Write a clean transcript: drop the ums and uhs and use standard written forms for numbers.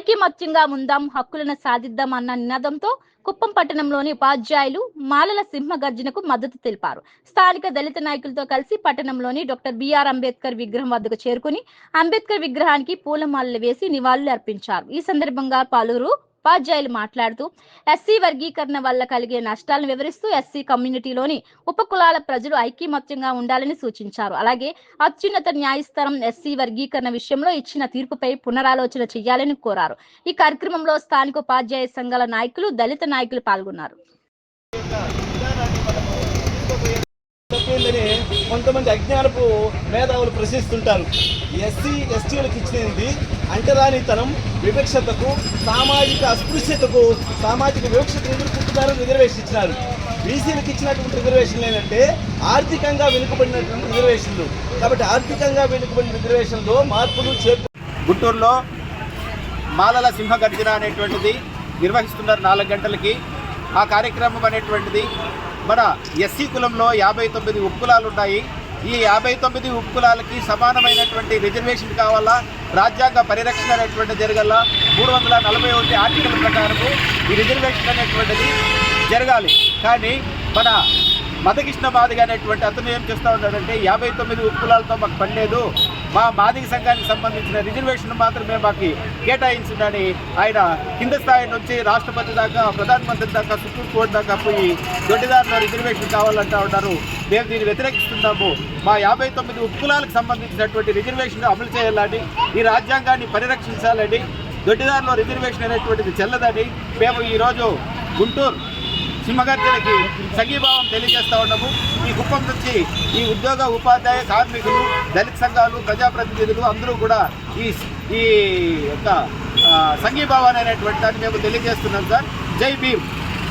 ఐక్యమత్యంగా ఉందాం, హక్కులను సాధిద్దాం అన్న నినాదంతో కుప్పం పట్టణంలోని ఉపాధ్యాయులు మాలల సింహగర్జనకు మద్దతు తెలిపారు. స్థానిక దళిత నాయకులతో కలిసి పట్టణంలోని డాక్టర్ బిఆర్ అంబేద్కర్ విగ్రహం వద్దకు చేరుకుని అంబేద్కర్ విగ్రహానికి పూలమాలలు వేసి నివాళులు అర్పించారు. ఈ సందర్భంగా పలువురు ఉపాధ్యాయులు మాట్లాడుతూ ఎస్సీ వర్గీకరణ వల్ల కలిగే నష్టాలను వివరిస్తూ ఎస్సీ కమ్యూనిటీలోని ఉపకులాల ప్రజలు ఐక్యమత్యంగా ఉండాలని సూచించారు. అలాగే అత్యున్నత న్యాయస్థానం ఎస్సీ వర్గీకరణ విషయంలో ఇచ్చిన తీర్పుపై పునరాలోచన చేయాలని కోరారు. ఈ కార్యక్రమంలో స్థానిక ఉపాధ్యాయ సంఘాల నాయకులు, దళిత నాయకులు పాల్గొన్నారు. కొంతమంది అజ్ఞానపు మేధావులు ప్రశ్నిస్తుంటారు. ఎస్సీ ఎస్టీలకు ఇచ్చినది అంటరానితనం, వివక్షతకు, సామాజిక అస్పృశ్యతకు, సామాజిక వివక్షతను ఎదుర్కొంటున్నారని రిజర్వేషన్ ఇచ్చినారు. బీసీలకు ఇచ్చినటువంటి రిజర్వేషన్లు ఏంటంటే ఆర్థికంగా వెనుకబడినటువంటి రిజర్వేషన్లు. కాబట్టి ఆర్థికంగా వెనుకబడిన రిజర్వేషన్లో మార్పులు చేర్పు. గుంటూరులో మాలల సింహగర్జన అనేటువంటిది నిర్వహిస్తున్నారు 4 గంటలకి. ఆ కార్యక్రమం అనేటువంటిది మన ఎస్సీ కులంలో 59 ఉపకులాలు ఉన్నాయి. ఈ 59 ఉపకులాలకి సమానమైనటువంటి రిజర్వేషన్ కావాలా, రాజ్యాంగ పరిరక్షణ అనేటువంటి జరగాల. 341 ఆర్టికల్ ప్రకారము ఈ రిజర్వేషన్ అనేటువంటిది జరగాలి. కానీ మన మధుకృష్ణ మాదిగ అనేటువంటి అతను ఏం చేస్తూ ఉన్నాడంటే 59 ఉపకులాలతో మాకు పని లేదు, మా మాదిగ సంఘానికి సంబంధించిన రిజర్వేషన్ మాత్రమే మాకు కేటాయించిందని ఆయన కింద స్థాయి నుంచి రాష్ట్రపతి దాకా, ప్రధానమంత్రి దాకా, సుప్రీంకోర్టు దాకా పోయి దొడ్డిదారిలో రిజర్వేషన్ కావాలంటూ ఉన్నారు. మేము దీన్ని వ్యతిరేకిస్తున్నాము. మా 59 ఉపకులాలకు సంబంధించినటువంటి రిజర్వేషన్ అమలు చేయాలని, ఈ రాజ్యాంగాన్ని పరిరక్షించాలని, దొడ్డిదారిలో రిజర్వేషన్ అనేటువంటిది చెల్లదని మేము ఈరోజు గుంటూరు సింహగర్జనకి సంఘీభావం తెలియజేస్తూ ఉన్నాము. ఈ కుప్పం నుంచి ఈ ఉద్యోగ, ఉపాధ్యాయ, కార్మికులు, దళిత సంఘాలు, ప్రజాప్రతినిధులు అందరూ కూడా ఈ యొక్క సంఘీభావాన్ని అనేటువంటి దాన్ని మేము తెలియజేస్తున్నాం సార్. జై భీమ్.